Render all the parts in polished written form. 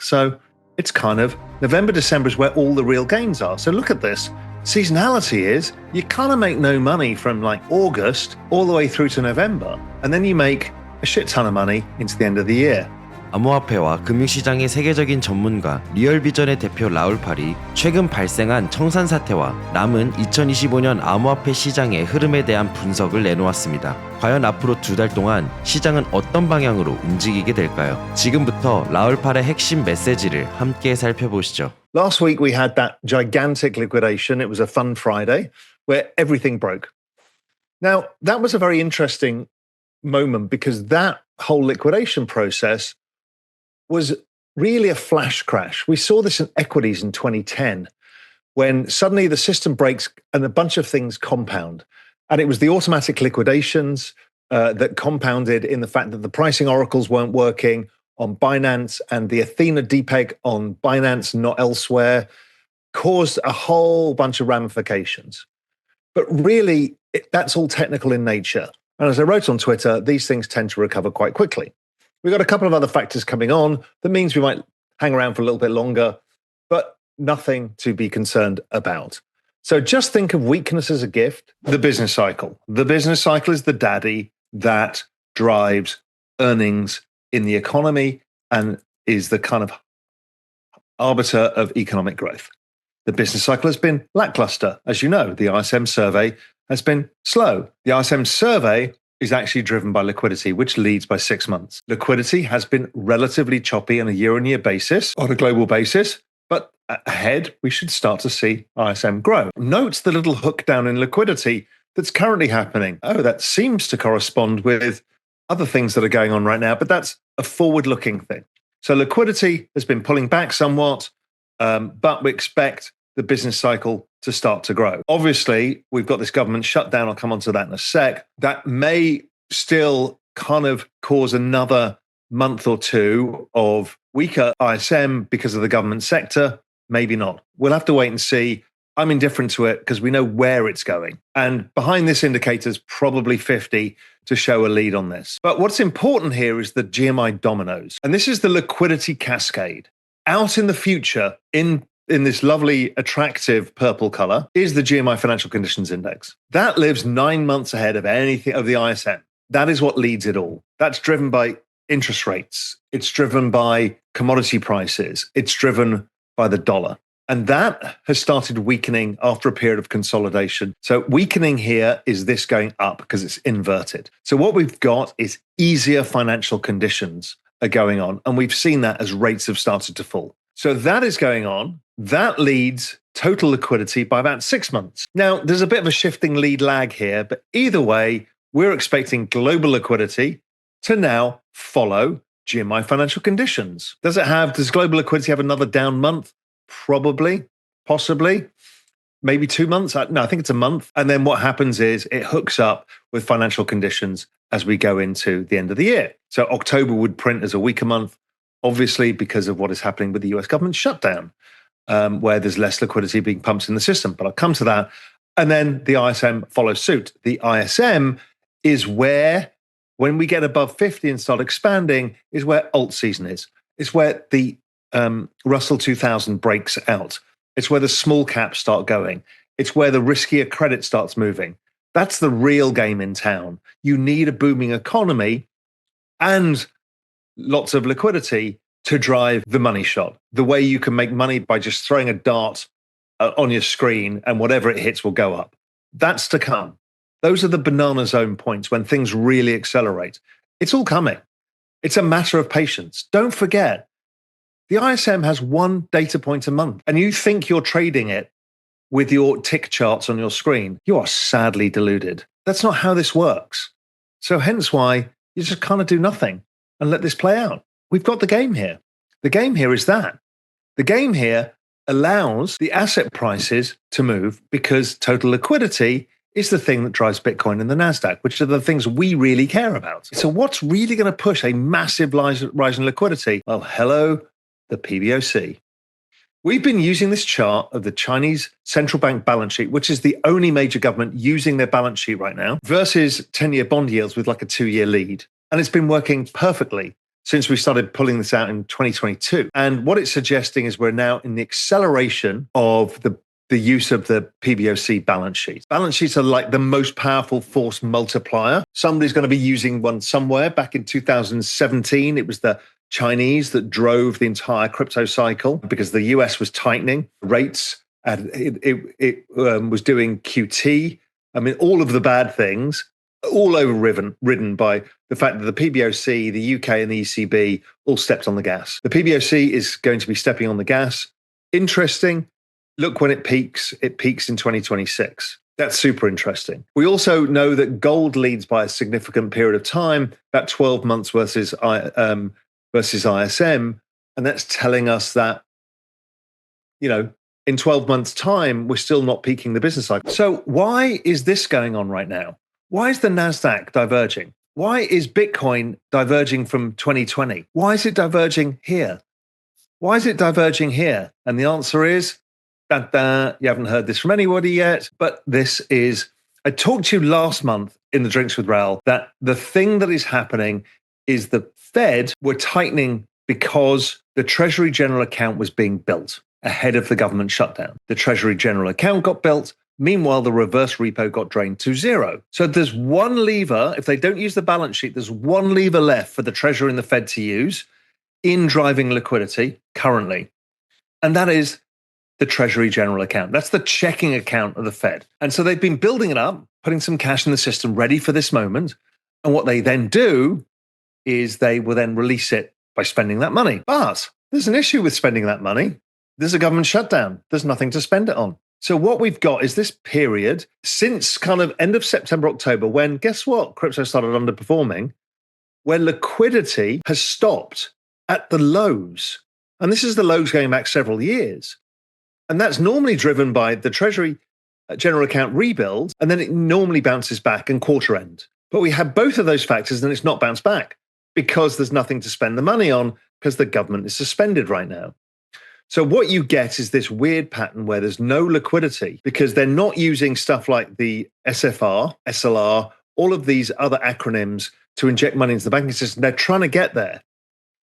So it's kind of November, December is where all the real gains are. So look at this. Seasonality is you kind of make no money from like August all the way through to November. And then you make a shit ton of money into the end of the year. 암호화폐와 금융시장의 세계적인 전문가 리얼비전의 대표 라울 팔이 최근 발생한 청산 사태와 남은 2025년 암호화폐 시장의 흐름에 대한 분석을 내놓았습니다. 과연 앞으로 2달 동안 시장은 어떤 방향으로 움직이게 될까요? 지금부터 라울 팔의 핵심 메시지를 함께 살펴보시죠. Last week we had that gigantic liquidation. It was a fun Friday where everything broke. Now, that was a very interesting moment because that whole liquidation process was really a flash crash. We saw this in equities in 2010 when suddenly the system breaks and a bunch of things compound. And it was the automatic liquidations that compounded in the fact that the pricing oracles weren't working on Binance and the Athena depeg on Binance, not elsewhere, caused a whole bunch of ramifications. But really, that's all technical in nature. And as I wrote on Twitter, these things tend to recover quite quickly. We've got a couple of other factors coming on that means we might hang around for a little bit longer, but nothing to be concerned about. So just think of weakness as a gift, the business cycle. The business cycle is the daddy that drives earnings in the economy and is the kind of arbiter of economic growth. The business cycle has been lackluster. As you know, the ISM survey has been slow. The ISM survey is actually driven by liquidity, which leads by 6 months. Liquidity has been relatively choppy on a year-on-year basis, on a global basis, but ahead, we should start to see ISM grow. Note the little hook down in liquidity that's currently happening. Oh, that seems to correspond with other things that are going on right now, but that's a forward-looking thing. So liquidity has been pulling back somewhat, but we expect the business cycle to start to grow. Obviously, we've got this government shutdown. I'll come on to that in a sec. That may still kind of cause another month or two of weaker ISM because of the government sector. Maybe not. We'll have to wait and see. I'm indifferent to it because we know where it's going. And behind this indicator is probably 50 to show a lead on this. But what's important here is the GMI dominoes. And this is the liquidity cascade. Out in the future, in this lovely, attractive purple color, is the GMI Financial Conditions Index. That lives 9 months ahead of anything of the ISM. That is what leads it all. That's driven by interest rates. It's driven by commodity prices. It's driven by the dollar. And that has started weakening after a period of consolidation. So weakening here is this going up because it's inverted. So what we've got is easier financial conditions are going on. And we've seen that as rates have started to fall. So that is going on. That leads total liquidity by about 6 months. Now, there's a bit of a shifting lead lag here, but either way, we're expecting global liquidity to now follow GMI financial conditions. Does global liquidity have another down month? Probably, possibly, maybe 2 months. No, I think it's a month. And then what happens is it hooks up with financial conditions as we go into the end of the year. So October would print as a weaker month, obviously because of what is happening with the US government shutdown, where there's less liquidity being pumped in the system. But I'll come to that. And then the ISM follows suit. The ISM is where, when we get above 50 and start expanding, is where alt season is. It's where the Russell 2000 breaks out. It's where the small caps start going. It's where the riskier credit starts moving. That's the real game in town. You need a booming economy and lots of liquidity to drive the money shot. The way you can make money by just throwing a dart on your screen and whatever it hits will go up. That's to come. Those are the banana zone points when things really accelerate. It's all coming. It's a matter of patience. Don't forget, the ISM has one data point a month, and you think you're trading it with your tick charts on your screen. You are sadly deluded. That's not how this works. So hence why you just kind of do nothing and let this play out. We've got the game here. The game here is that. The game here allows the asset prices to move because total liquidity is the thing that drives Bitcoin and the NASDAQ, which are the things we really care about. So what's really going to push a massive rise in liquidity? Well, hello, the PBOC. We've been using this chart of the Chinese central bank balance sheet, which is the only major government using their balance sheet right now, versus 10-year bond yields with like a 2-year lead. And it's been working perfectly. since we started pulling this out in 2022. And what it's suggesting is we're now in the acceleration of the use of the PBOC balance sheet. Balance sheets are like the most powerful force multiplier. Somebody's going to be using one somewhere. Back in 2017, it was the Chinese that drove the entire crypto cycle because the US was tightening rates and it was doing QT. I mean, all of the bad things, all ridden by the fact that the PBOC, the UK and the ECB all stepped on the gas. The PBOC is going to be stepping on the gas. Interesting. Look when it peaks in 2026. That's super interesting. We also know that gold leads by a significant period of time, about 12 months versus ISM. And that's telling us that, in 12 months' time, we're still not peaking the business cycle. So why is this going on right now? Why is the NASDAQ diverging? Why is Bitcoin diverging from 2020? Why is it diverging here? Why is it diverging here? And the answer is, you haven't heard this from anybody yet, but I talked to you last month in the Drinks with Raoul that the thing that is happening is the Fed were tightening because the Treasury General Account was being built ahead of the government shutdown. The Treasury General Account got built. Meanwhile, the reverse repo got drained to zero. So there's one lever. If they don't use the balance sheet, there's one lever left for the Treasury and the Fed to use in driving liquidity currently. And that is the Treasury General Account. That's the checking account of the Fed. And so they've been building it up, putting some cash in the system ready for this moment. And what they then do is they will then release it by spending that money. But there's an issue with spending that money. There's a government shutdown. There's nothing to spend it on. So what we've got is this period since kind of end of September, October, when, guess what? Crypto started underperforming, where liquidity has stopped at the lows. And this is the lows going back several years. And that's normally driven by the Treasury General Account rebuild, and then it normally bounces back in quarter end. But we have both of those factors, and it's not bounced back because there's nothing to spend the money on because the government is suspended right now. So what you get is this weird pattern where there's no liquidity because they're not using stuff like the SFR, SLR, all of these other acronyms to inject money into the banking system. They're trying to get there.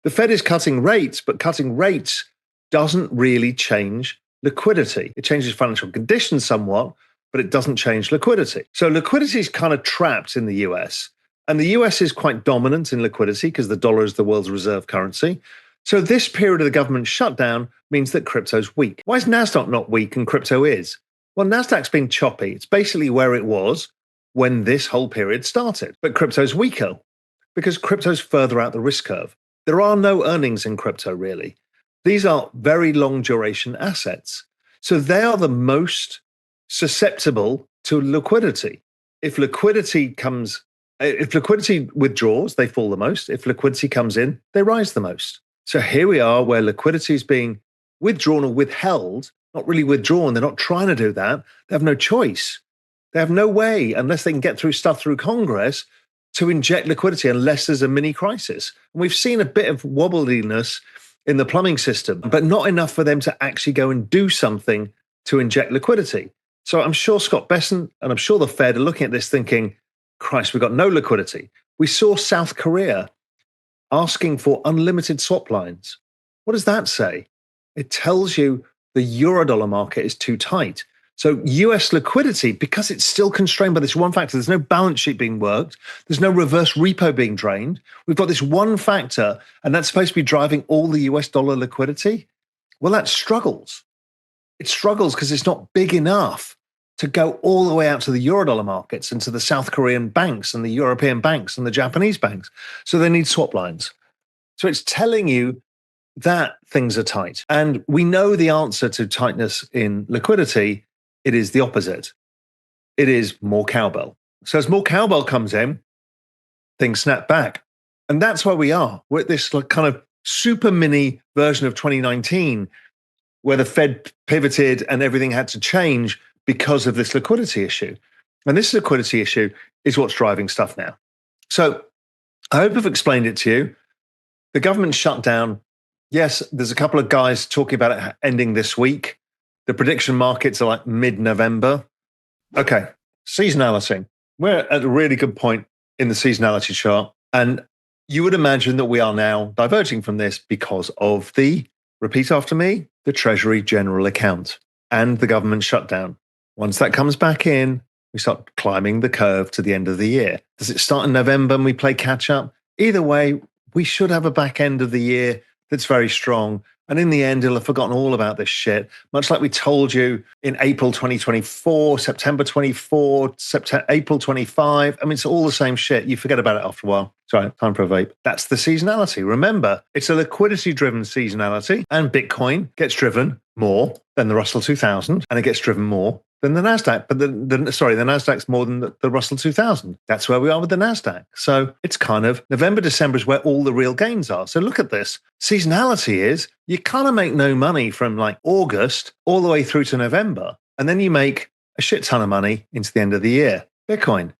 The Fed is cutting rates, but cutting rates doesn't really change liquidity. It changes financial conditions somewhat, but it doesn't change liquidity. So liquidity is kind of trapped in the US. And the US is quite dominant in liquidity because the dollar is the world's reserve currency. So this period of the government shutdown means that crypto's weak. Why is NASDAQ not weak and crypto is? Well, NASDAQ's been choppy. It's basically where it was when this whole period started. But crypto's weaker because crypto's further out the risk curve. There are no earnings in crypto, really. These are very long duration assets. So they are the most susceptible to liquidity. If liquidity withdraws, they fall the most. If liquidity comes in, they rise the most. So here we are where liquidity is being withdrawn or withheld, not really withdrawn. They're not trying to do that. They have no choice. They have no way, unless they can get through stuff through Congress, to inject liquidity unless there's a mini crisis. And we've seen a bit of wobbliness in the plumbing system, but not enough for them to actually go and do something to inject liquidity. So I'm sure Scott Bessent and I'm sure the Fed are looking at this thinking, Christ, we've got no liquidity. We saw South Korea asking for unlimited swap lines. What does that say? It tells you the eurodollar market is too tight. So US liquidity, because it's still constrained by this one factor, there's no balance sheet being worked, there's no reverse repo being drained. We've got this one factor, and that's supposed to be driving all the US dollar liquidity. Well, that struggles. It struggles because it's not big enough to go all the way out to the eurodollar markets and to the South Korean banks and the European banks and the Japanese banks. So they need swap lines. So it's telling you that things are tight. And we know the answer to tightness in liquidity. It is the opposite. It is more cowbell. So as more cowbell comes in, things snap back. And that's where we are. We're at this kind of super mini version of 2019 where the Fed pivoted and everything had to change because of this liquidity issue. And this liquidity issue is what's driving stuff now. So I hope I've explained it to you. The government shutdown, yes, there's a couple of guys talking about it ending this week. The prediction markets are like mid-November. Okay, seasonality. We're at a really good point in the seasonality chart. And You would imagine that we are now diverging from this because of repeat after me, the Treasury General Account and the government shutdown. Once that comes back in, we start climbing the curve to the end of the year. Does it start in November and we play catch up? Either way, we should have a back end of the year that's very strong. And in the end, you'll have forgotten all about this shit, much like we told you in April 2024, September 24, April 25. I mean, it's all the same shit. You forget about it after a while. Sorry, time for a vape. That's the seasonality. Remember, it's a liquidity-driven seasonality, and Bitcoin gets driven more than the Russell 2000, and it gets driven more than the NASDAQ. But the NASDAQ's more than the Russell 2000. That's where we are with the NASDAQ. So it's kind of November, December is where all the real gains are. So look at this. Seasonality is you kind of make no money from like August all the way through to November. And then you make a shit ton of money into the end of the year. Bitcoin.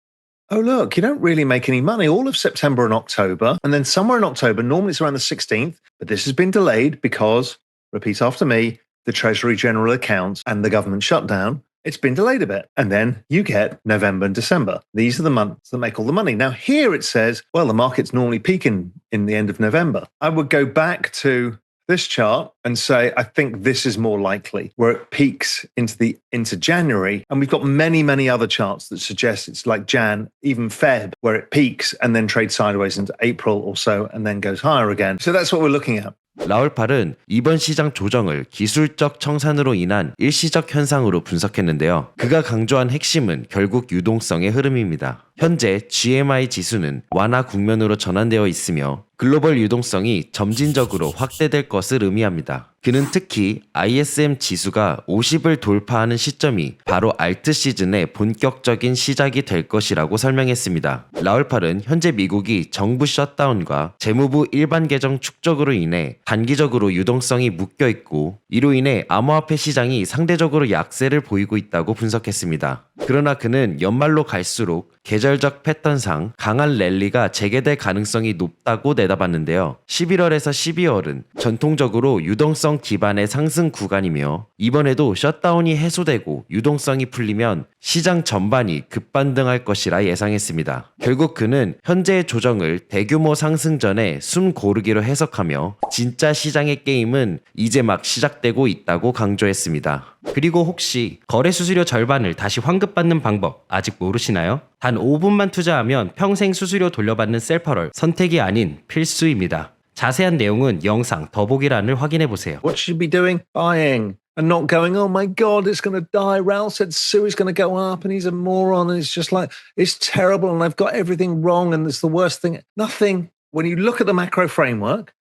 Oh, look, you don't really make any money all of September and October. And then somewhere in October, normally it's around the 16th, but this has been delayed because, repeat after me, the Treasury General Accounts and the government shutdown. It's been delayed a bit. And then you get November and December. These are the months that make all the money. Now, here it says, well, the market's normally peaking in the end of November. I would go back to this chart and say, I think this is more likely, where it peaks into January. And we've got many, many other charts that suggest it's like Jan, even Feb, where it peaks and then trades sideways into April or so and then goes higher again. So that's what we're looking at. 라울팔은 이번 시장 조정을 기술적 청산으로 인한 일시적 현상으로 분석했는데요. 그가 강조한 핵심은 결국 유동성의 흐름입니다. 현재 GMI 지수는 완화 국면으로 전환되어 있으며 글로벌 유동성이 점진적으로 확대될 것을 의미합니다. 그는 특히 ISM 지수가 50을 돌파하는 시점이 바로 알트 시즌의 본격적인 시작이 될 것이라고 설명했습니다. 라울팔은 현재 미국이 정부 셧다운과 재무부 일반 계정 축적으로 인해 단기적으로 유동성이 묶여 있고 이로 인해 암호화폐 시장이 상대적으로 약세를 보이고 있다고 분석했습니다. 그러나 그는 연말로 갈수록 계절적 패턴상 강한 랠리가 재개될 가능성이 높다고 내다봤는데요. 11월에서 12월은 전통적으로 유동성 기반의 상승 구간이며 이번에도 셧다운이 해소되고 유동성이 풀리면 시장 전반이 급반등할 것이라 예상했습니다. 결국 그는 현재의 조정을 대규모 상승 전에 숨 고르기로 해석하며 진짜 시장의 게임은 이제 막 시작되고 있다고 강조했습니다. 그리고 혹시 거래 수수료 절반을 다시 환급받는 방법 아직 모르시나요? 단 5분만 투자하면 평생 수수료 돌려받는 셀퍼럴 선택이 아닌 필수입니다. 자세한 내용은 영상 더보기란을 확인해보세요. What should you be doing? Buying. And not going, oh my God, it's going to die. Raoul said Sui's going to go up and he's a moron. And it's just like, it's terrible and I've got everything wrong and it's the worst thing. Nothing. When you look at the macro framework,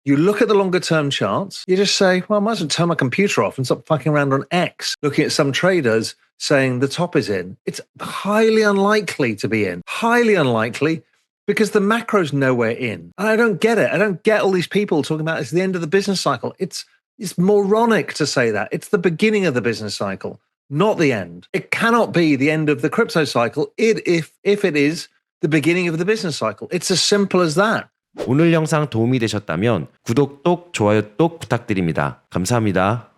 you look at the longer term charts, you just say, well, I might as well turn my computer off and stop fucking around on X, looking at some traders saying the top is in. It's highly unlikely to be in. Highly unlikely because the macro's nowhere in. And I don't get it. I don't get all these people talking about it's the end of the business cycle. It's moronic to say that. It's the beginning of the business cycle, not the end. It cannot be the end of the crypto cycle if it is the beginning of the business cycle. It's as simple as that. 오늘 영상 도움이 되셨다면 구독, 좋아요 부탁드립니다. 감사합니다.